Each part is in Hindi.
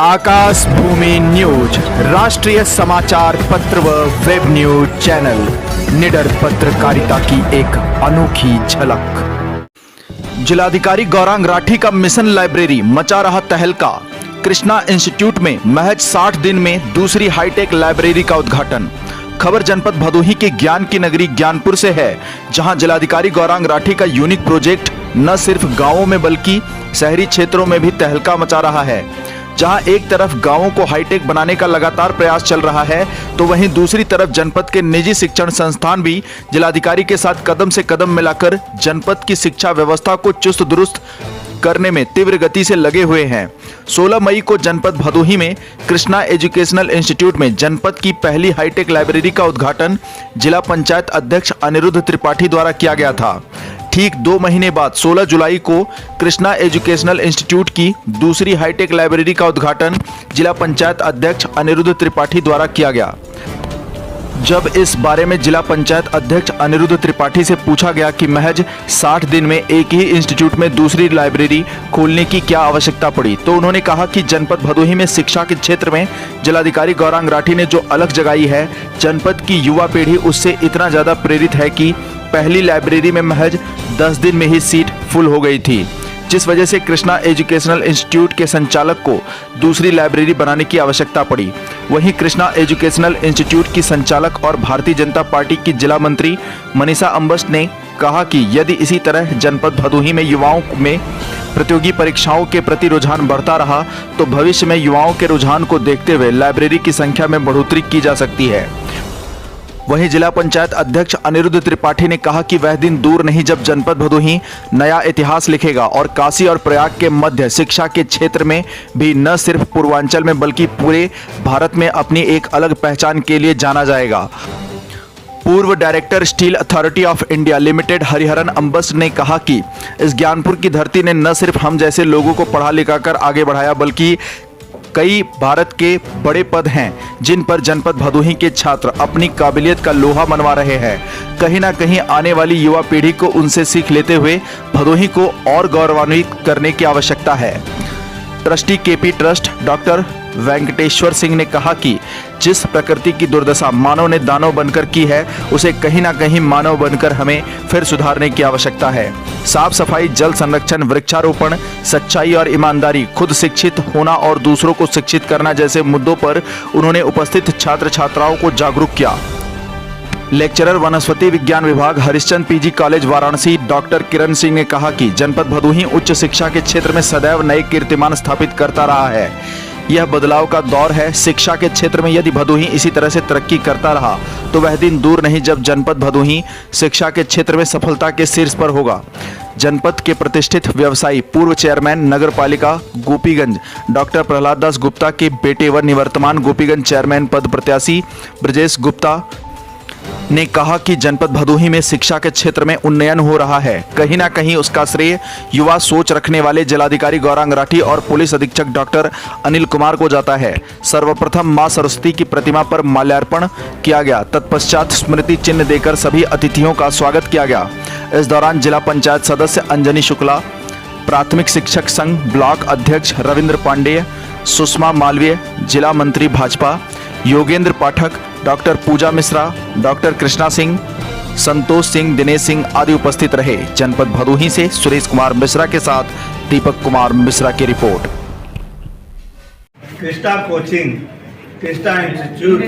आकाश भूमि न्यूज राष्ट्रीय समाचार पत्र व वेब न्यूज चैनल निडर पत्रकारिता की एक अनोखी झलक। जिलाधिकारी गौरांग राठी का मिशन लाइब्रेरी मचा रहा तहलका। कृष्णा इंस्टीट्यूट में महज 60 दिन में दूसरी हाईटेक लाइब्रेरी का उद्घाटन। खबर जनपद भदोही के ज्ञान की नगरी ज्ञानपुर से है, जहां जिलाधिकारी गौरांग राठी का यूनिक प्रोजेक्ट न सिर्फ गांवों में बल्कि शहरी क्षेत्रों में भी तहलका मचा रहा है। जहां एक तरफ गांवों को हाईटेक बनाने का लगातार प्रयास चल रहा है, तो वहीं दूसरी तरफ जनपद के निजी शिक्षण संस्थान भी जिलाधिकारी के साथ कदम से कदम मिलाकर जनपद की शिक्षा व्यवस्था को चुस्त दुरुस्त करने में तीव्र गति से लगे हुए हैं। 16 मई को जनपद भदोही में कृष्णा एजुकेशनल इंस्टीट्यूट में जनपद की पहली हाईटेक लाइब्रेरी का उद्घाटन जिला पंचायत अध्यक्ष अनिरुद्ध त्रिपाठी द्वारा किया गया था। ठीक 2 महीने बाद 16 जुलाई को कृष्णा एजुकेशनल इंस्टीट्यूट की दूसरी हाईटेक लाइब्रेरी का उद्घाटन जिला पंचायत अध्यक्ष अनिरुद्ध त्रिपाठी द्वारा किया गया। जब इस बारे में जिला पंचायत अध्यक्ष अनिरुद्ध त्रिपाठी से पूछा गया कि महज 60 दिन में एक ही इंस्टीट्यूट में दूसरी लाइब्रेरी खोलने की क्या आवश्यकता पड़ी, तो उन्होंने कहा कि जनपद भदोही में शिक्षा के क्षेत्र में जिलाधिकारी गौरांग राठी ने जो अलग जगाई है, जनपद की युवा पीढ़ी उससे इतना ज्यादा प्रेरित है कि पहली लाइब्रेरी में महज 10 दिन में ही सीट फुल हो गई थी, जिस वजह से कृष्णा एजुकेशनल इंस्टीट्यूट के संचालक को दूसरी लाइब्रेरी बनाने की आवश्यकता पड़ी। वहीं कृष्णा एजुकेशनल इंस्टीट्यूट की संचालक और भारतीय जनता पार्टी की जिला मंत्री मनीषा अंबस्ट ने कहा कि यदि इसी तरह जनपद भदोही में युवाओं में प्रतियोगी परीक्षाओं के प्रति रुझान बढ़ता रहा, तो भविष्य में युवाओं के रुझान को देखते हुए लाइब्रेरी की संख्या में बढ़ोतरी की जा सकती है। वहीं जिला पंचायत अध्यक्ष अनिरुद्ध त्रिपाठी ने कहा कि वह दिन दूर नहीं जब जनपद भदोही नया इतिहास लिखेगा और काशी और प्रयाग के मध्य शिक्षा के क्षेत्र में भी न सिर्फ पूर्वांचल में बल्कि पूरे भारत में अपनी एक अलग पहचान के लिए जाना जाएगा। पूर्व director steel authority of India limited Hariharan अंबस्ट ने कहा कि इस ज्ञानपुर की धरती ने न सिर्फ हम जैसे लोगों को पढ़ा लिखा कर आगे बढ़ाया, बल्कि कई भारत के बड़े पद हैं जिन पर जनपद भदोही के छात्र अपनी काबिलियत का लोहा मनवा रहे हैं। कहीं ना कहीं आने वाली युवा पीढ़ी को उनसे सीख लेते हुए भदोही को और गौरवान्वित करने की आवश्यकता है। Trustee KP trust doctor Venkateshwar Singh ने कहा कि जिस प्रकृति की दुर्दशा मानव ने दानव बनकर की है, उसे कहीं ना कहीं मानव बनकर हमें फिर सुधारने की आवश्यकता है। साफ सफाई, जल संरक्षण, वृक्षारोपण, सच्चाई और ईमानदारी, खुद शिक्षित होना और दूसरों को शिक्षित करना जैसे मुद्दों पर उन्होंने उपस्थित छात्र छात्राओं को जागरूक किया। लेक्चरर वनस्पति विज्ञान विभाग Harishchandra PG college Varanasi doctor Kiran Singh ने कहा कि जनपद भदोही उच्च शिक्षा के क्षेत्र में सदैव नए कीर्तिमान स्थापित करता रहा है। यह बदलाव का दौर है। शिक्षा के क्षेत्र में यदि भदोही इसी तरह से तरक्की करता रहा, तो वह दिन दूर नहीं जब जनपद भदोही शिक्षा के क्षेत्र में सफलता के शीर्ष पर होगा। जनपद के प्रतिष्ठित व्यवसायी पूर्व चेयरमैन नगर पालिका गोपीगंज डॉक्टर प्रहलाद दास गुप्ता के बेटे व निवर्तमान गोपीगंज चेयरमैन पद प्रत्याशी ब्रजेश गुप्ता ने कहा कि जनपद भदोही में शिक्षा के क्षेत्र में उन्नयन हो रहा है। कहीं ना कहीं उसका श्रेय युवा सोच रखने वाले जिलाधिकारी गौरांग राठी और पुलिस अधीक्षक डॉक्टर अनिल कुमार को जाता है। सर्वप्रथम मां सरस्वती की प्रतिमा पर माल्यार्पण किया गया, तत्पश्चात स्मृति चिन्ह देकर सभी अतिथियों का स्वागत किया गया। इस दौरान जिला पंचायत सदस्य अंजनी शुक्ला, प्राथमिक शिक्षक संघ ब्लॉक अध्यक्ष रविंद्र पांडेय, सुषमा मालवीय, जिला मंत्री भाजपा योगेंद्र पाठक, डॉक्टर पूजा मिश्रा, डॉक्टर कृष्णा सिंह, संतोष सिंह, दिनेश सिंह आदि उपस्थित रहे। जनपद भदोही से सुरेश कुमार मिश्रा के साथ दीपक कुमार मिश्रा की report. Krishna coaching, Krishna institute,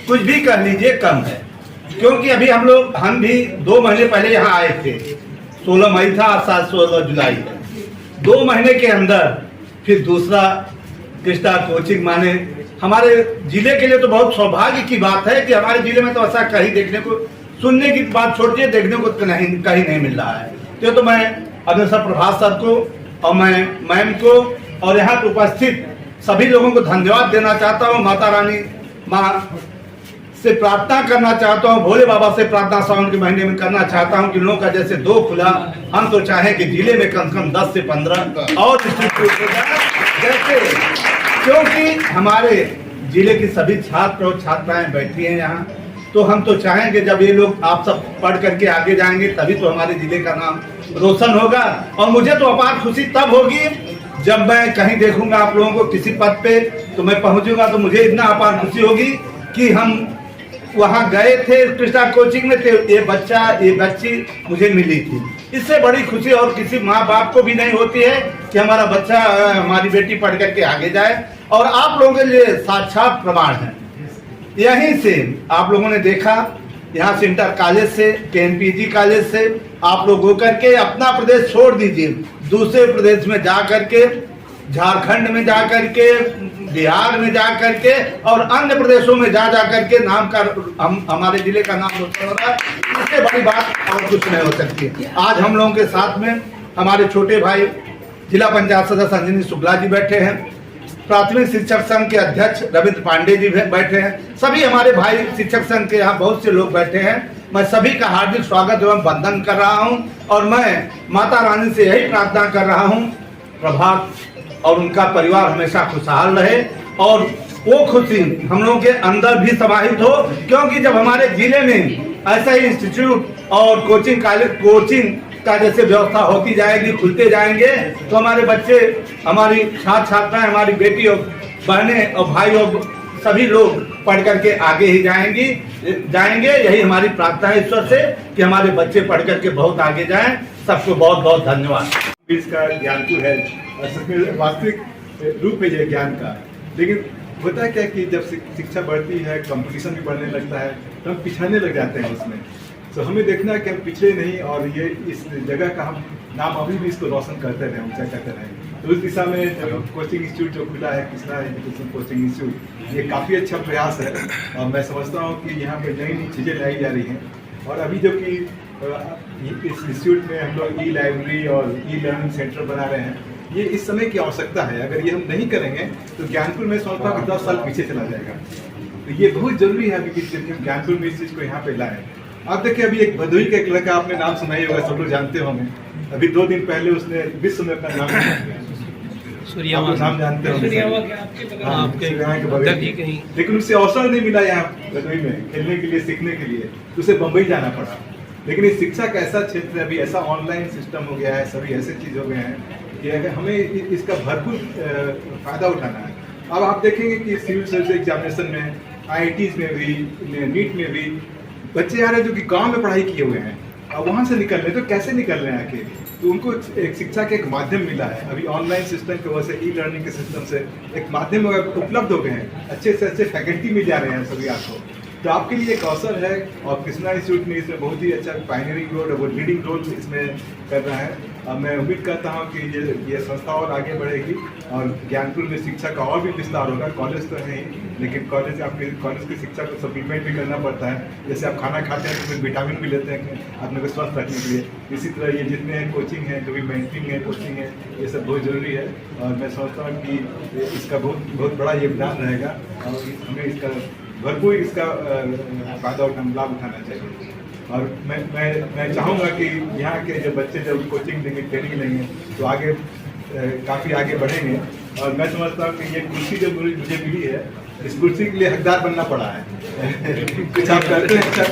कुछ भी कर लीजिए कम है, क्योंकि अभी हम भी 2 महीने पहले यहाँ आए थे। 16 मई था और 16 जुलाई है। 2 महीने के अंदर फिर दूसरा कृष्णा कोचिंग, माने हमारे जिले के लिए तो बहुत सौभाग्य की बात है कि हमारे जिले में तो ऐसा कहीं देखने को, सुनने की बात छोड़िए, देखने को कहीं नहीं मिल रहा है। तो मैं अपने सर प्रभात सर को और मैं मैम को और यहाँ पर उपस्थित सभी लोगों को धन्यवाद देना चाहता हूँ। माता रानी माँ से प्रार्थना करना चाहता हूँ, भोले बाबा से प्रार्थना सावन के महीने में करना चाहता हूँ कि लोगों का जैसे 2 खुला, हम तो चाहें कि जिले में कम से कम 10 से 15 और इंस्टीट्यूट हो जाए, जैसे, क्योंकि हमारे जिले की सभी छात्र और छात्राएं बैठी हैं यहाँ, तो हम तो चाहेंगे जब ये लोग आप सब पढ़ करके आगे जाएंगे तभी तो हमारे जिले का नाम रोशन होगा। और मुझे तो अपार खुशी तब होगी जब मैं कहीं देखूंगा आप लोगों को किसी पद पे, तो मैं पहुंचूंगा तो मुझे इतना अपार खुशी होगी कि हम वहां गए थे कृष्णा कोचिंग में, थे ये बच्ची मुझे मिली थी। इससे बड़ी खुशी और किसी माँ बाप को भी नहीं होती है कि हमारा बच्चा, हमारी बेटी पढ़ करके आगे जाए। और आप लोगों के लिए साक्षात प्रमाण है, यहीं से आप लोगों ने देखा, यहाँ से इंटर कॉलेज से, केएनपीजी कॉलेज से आप लोग होकर के अपना प्रदेश छोड़ दीजिए, दूसरे प्रदेश में जा करके, झारखंड में जा करके, बिहार में जा करके और अन्य प्रदेशों में जा करके नाम का हमारे जिले का नाम रोशन हो रहा है। इससे बड़ी बात और कुछ नहीं हो सकती। आज हम लोगों के साथ में हमारे छोटे भाई जिला पंचायत सदस्य अंजनी शुक्ला जी बैठे हैं, प्राथमिक शिक्षक संघ के अध्यक्ष रविंद्र पांडे जी बैठे हैं, सभी हमारे भाई शिक्षक संघ के यहाँ बहुत से लोग बैठे हैं। मैं सभी का हार्दिक स्वागत एवं वंदन कर रहा हूं और मैं माता रानी से यही प्रार्थना कर रहा हूं, प्रभात और उनका परिवार हमेशा खुशहाल रहे और वो खुशी हम लोगों के अंदर भी समाहित हो, क्योंकि जब हमारे जिले में ऐसा ही इंस्टीट्यूट और कोचिंग का जैसे व्यवस्था होती जाएगी, खुलते जाएंगे, तो हमारे बच्चे, हमारी छात्र छात्राएं, हमारी बेटी और बहनें और भाई और सभी लोग पढ़ करके आगे ही जाएंगे। यही हमारी प्रार्थना है ईश्वर से कि हमारे बच्चे पढ़ करके बहुत आगे जाएं। सबको बहुत बहुत धन्यवाद। इसका ज्ञानपुर है वास्तविक रूप में ये ज्ञान का, लेकिन होता है क्या कि जब शिक्षा बढ़ती है, कंपटीशन भी बढ़ने लगता है, तो हम पिछड़ने लग जाते हैं उसमें। तो हमें देखना है कि हम पिछड़े नहीं और ये इस जगह का हम नाम अभी भी इसको रोशन करते रहे, ऊंचा करते रहे। तो उस दिशा में कोचिंग इंस्टीट्यूट जो खुला है, कृष्णा एजुकेशन कोचिंग इंस्टीट्यूट, ये काफ़ी अच्छा प्रयास है और मैं समझता हूँ कि यहाँ पे नई नई चीज़ें लाई जा रही हैं। और अभी जबकि इस इंस्टीट्यूट में हम लोग ई लाइब्रेरी और ई लर्निंग सेंटर बना रहे हैं, ये इस समय की आवश्यकता है। अगर ये हम नहीं करेंगे तो ज्ञानपुर में समझता हूँ कि 10 साल पीछे चला जाएगा। तो ये बहुत जरूरी है अभी कि ज्ञानपुर में इस चीज़ को यहाँ पे लाएं। आप देखिए, अभी एक भदोही का एक लड़का, आपने नाम सुना ही होगा, सब लोग जानते होंगे, अभी 2 दिन पहले उसने विश्व में अपना नाम नाम जानते होंगे, लेकिन उसे अवसर नहीं मिला यहाँ भदोही में खेलने के लिए, सीखने के लिए, तो उसे बम्बई जाना पड़ा। लेकिन इस शिक्षा का ऐसा क्षेत्र है, अभी ऐसा ऑनलाइन सिस्टम हो गया है, सभी ऐसे चीज हो गए हैं कि अगर हमें इसका भरपूर फायदा उठाना है। अब आप देखेंगे कि सिविल सर्विस एग्जामिनेशन में, IITs में भी, नीट में भी बच्चे आ रहे हैं जो कि गांव में पढ़ाई किए हुए हैं, अब वहाँ से निकल रहे हैं। तो कैसे निकल रहे हैं आके? तो उनको एक शिक्षा का एक माध्यम मिला है। अभी ऑनलाइन सिस्टम की वजह से, ई लर्निंग के सिस्टम से एक माध्यम उपलब्ध हो गए हैं, अच्छे से अच्छे फैकल्टी मिल जा रहे हैं सभी आपको। तो आपके लिए एक अवसर है और कृष्णा इंस्टीट्यूट ने इसमें बहुत ही अच्छा पायनियरिंग रोल, वो लीडिंग रोल इसमें कर रहा है। और मैं उम्मीद करता हूँ कि ये संस्था और आगे बढ़ेगी और ज्ञानपुर में शिक्षा का और भी विस्तार होगा। कॉलेज तो है ही, लेकिन कॉलेज की शिक्षा को सप्लीमेंट भी करना पड़ता है। जैसे आप खाना खाते हैं तो फिर विटामिन भी लेते हैं अपने को स्वस्थ रखने के लिए, इसी तरह ये जितने कोचिंग है, जो भी मेंटरिंग है, कोचिंग है, ये सब बहुत ज़रूरी है। और मैं समझता हूँ कि इसका बहुत बड़ा योगदान रहेगा और हमें इसका भरपूर फायदा लाभ उठाना चाहिए। और मैं चाहूँगा कि यहाँ के जो बच्चे जब कोचिंग देंगे, ट्रेनिंग लेंगे, तो आगे काफ़ी आगे बढ़ेंगे। और मैं समझता हूँ कि ये कुर्सी जो मुझे मिली है, इस कुर्सी के लिए हकदार बनना पड़ा है। कुछ आप करते हैं अच्छा,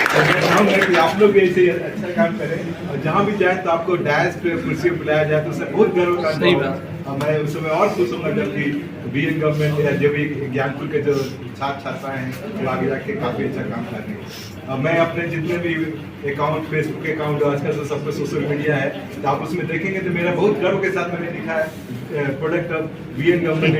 तभी मैं चाहूँगा कि आप लोग ऐसे अच्छा काम करें और जहाँ भी जाए तो आपको डायस पे कुर्सी बुलाया जाए तो उससे बहुत गर्व का अनुभव है। मैं उस समय और खुश हूँ जबकि BN गवर्नमेंट या जो भी ज्ञानपुर के जो छात्र छात्राएं हैं वो आगे जाके काफ़ी अच्छा काम कर रहे हैं। मैं अपने जितने भी अकाउंट, फेसबुक अकाउंट, आजकल तो सब कुछ सोशल मीडिया है, तो आप उसमें देखेंगे तो मेरा बहुत गर्व के साथ मैंने लिखा है प्रोडक्ट ऑफ BN गवर्नमेंट।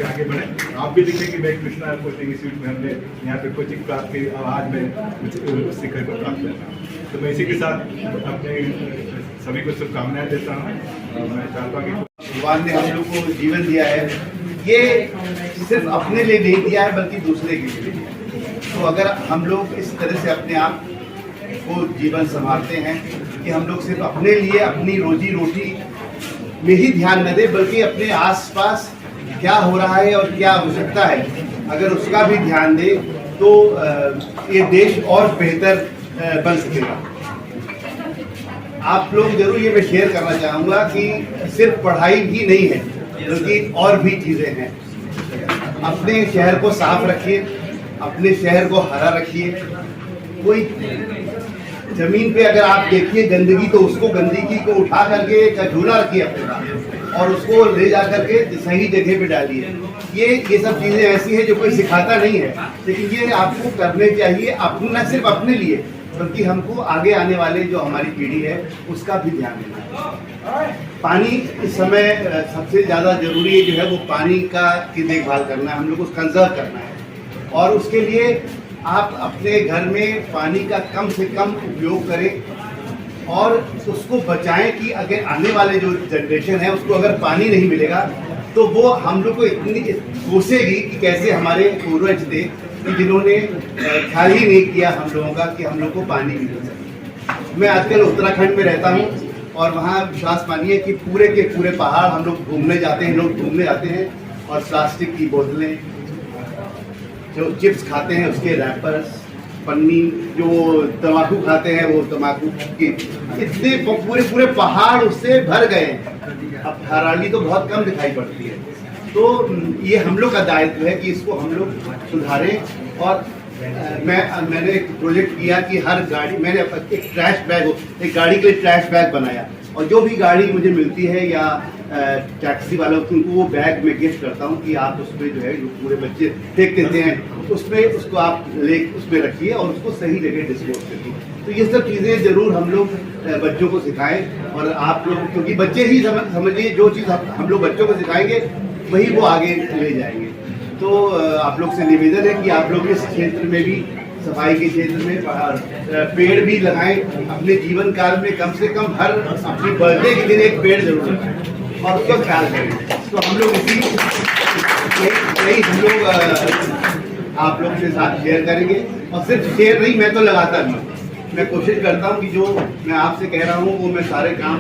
आगे बढ़े, आप भी देखेंगे मैं कृष्णा कोचिंग इंस्टीट्यूट में हमने यहाँ पे कोचिंग प्राप्त की और आज मैं कुछ शिखर को प्राप्त कर रहा हूँ। तो मैं इसी के साथ अपने सभी को शुभकामनाएं देता हूँ और मैं चाहता हूँ कि भगवान ने हम लोग को जीवन दिया है, ये सिर्फ अपने लिए नहीं दिया है बल्कि दूसरे के लिए दिया है। तो अगर हम लोग इस तरह से अपने आप को जीवन संभालते हैं कि हम लोग सिर्फ अपने लिए, अपनी रोजी रोटी में ही ध्यान न दें, बल्कि अपने आसपास क्या हो रहा है और क्या आवश्यकता है, अगर उसका भी ध्यान दे तो ये देश और बेहतर बन सकेगा। आप लोग जरूर ये मैं शेयर करना चाहूँगा कि सिर्फ पढ़ाई ही नहीं है बल्कि और भी चीज़ें हैं। अपने शहर को साफ रखिए, अपने शहर को हरा रखिए। कोई जमीन पे अगर आप देखिए गंदगी, तो उसको गंदगी को उठा करके एक झूला रखिए अपना और उसको ले जा करके सही जगह पे डालिए। ये सब चीज़ें ऐसी है जो कोई सिखाता नहीं है, लेकिन ये आपको करने चाहिए, अपना सिर्फ अपने लिए बल्कि हमको आगे आने वाले जो हमारी पीढ़ी है उसका भी ध्यान देना है। पानी इस समय सबसे ज़्यादा जरूरी जो है वो पानी की देखभाल करना है, हम लोग को कंजर्व करना है और उसके लिए आप अपने घर में पानी का कम से कम उपयोग करें और उसको बचाएं कि अगर आने वाले जो जनरेशन है उसको अगर पानी नहीं मिलेगा तो वो हम लोग को इतनी कोसेगी कि कैसे हमारे पूर्वज थे कि जिन्होंने ख्याल ही नहीं किया हम लोगों का कि हम लोग को पानी मिल सके। मैं आजकल उत्तराखंड में रहता हूँ और वहाँ विश्वास मानिए कि पूरे के पूरे पहाड़ हम लोग घूमने जाते हैं, लोग घूमने जाते हैं और प्लास्टिक की बोतलें, जो चिप्स खाते हैं उसके रैपर्स, पन्नी, जो तम्बाकू खाते हैं वो तम्बाकू की, इतने पूरे पहाड़ उससे भर गए हैं। अब हरियाली तो बहुत कम दिखाई पड़ती है। तो ये हम लोग का दायित्व है कि इसको हम लोग सुधारें। और मैंने एक प्रोजेक्ट किया कि हर गाड़ी, मैंने एक ट्रैश बैग, एक गाड़ी के लिए ट्रैश बैग बनाया और जो भी गाड़ी मुझे मिलती है या टैक्सी वालों को उनको वो बैग में गिफ्ट करता हूँ कि आप उसमें जो है जो पूरे बच्चे फेंक देते हैं उसमें उसको आप उसमें रखिए और उसको सही जगह डिस्पोज करिए। तो ये सब चीज़ें जरूर हम लोग बच्चों को सिखाएं और आप लोग, क्योंकि बच्चे ही समझिए जो चीज़ हम लोग बच्चों को सिखाएंगे वही वो आगे ले जाएंगे। तो आप लोग से निवेदन है कि आप लोग इस क्षेत्र में भी, सफाई के क्षेत्र में पेड़ भी लगाएं अपने जीवन काल में, कम से कम हर अपनी बर्थडे के दिन एक पेड़ जरूर लगाएं और उसका ख्याल करें। तो हम लोग यही हम लोग आप लोग के साथ शेयर करेंगे और सिर्फ शेयर नहीं, मैं तो लगाता भी, मैं कोशिश करता हूँ कि जो मैं आपसे कह रहा हूँ वो मैं सारे काम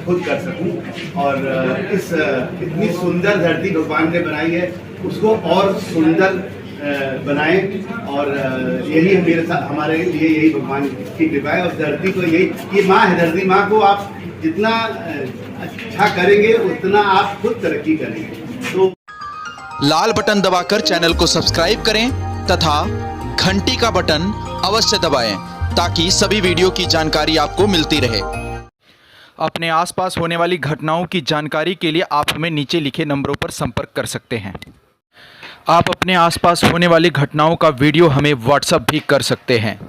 खुद कर सकूँ और इस इतनी सुंदर धरती भगवान ने बनाई है उसको और सुंदर बनाएं और यही मेरे साथ, हमारे लिए यही भगवान की कृपा है। और धरती को यही, ये माँ है, धरती माँ को आप जितना अच्छा करेंगे उतना आप खुद तरक्की करेंगे। तो लाल बटन दबाकर चैनल को सब्सक्राइब करें तथा घंटी का बटन अवश्य दबाएं ताकि सभी वीडियो की जानकारी आपको मिलती रहे। अपने आसपास होने वाली घटनाओं की जानकारी के लिए आप हमें नीचे लिखे नंबरों पर संपर्क कर सकते हैं। आप अपने आसपास होने वाली घटनाओं का वीडियो हमें व्हाट्सएप भी कर सकते हैं।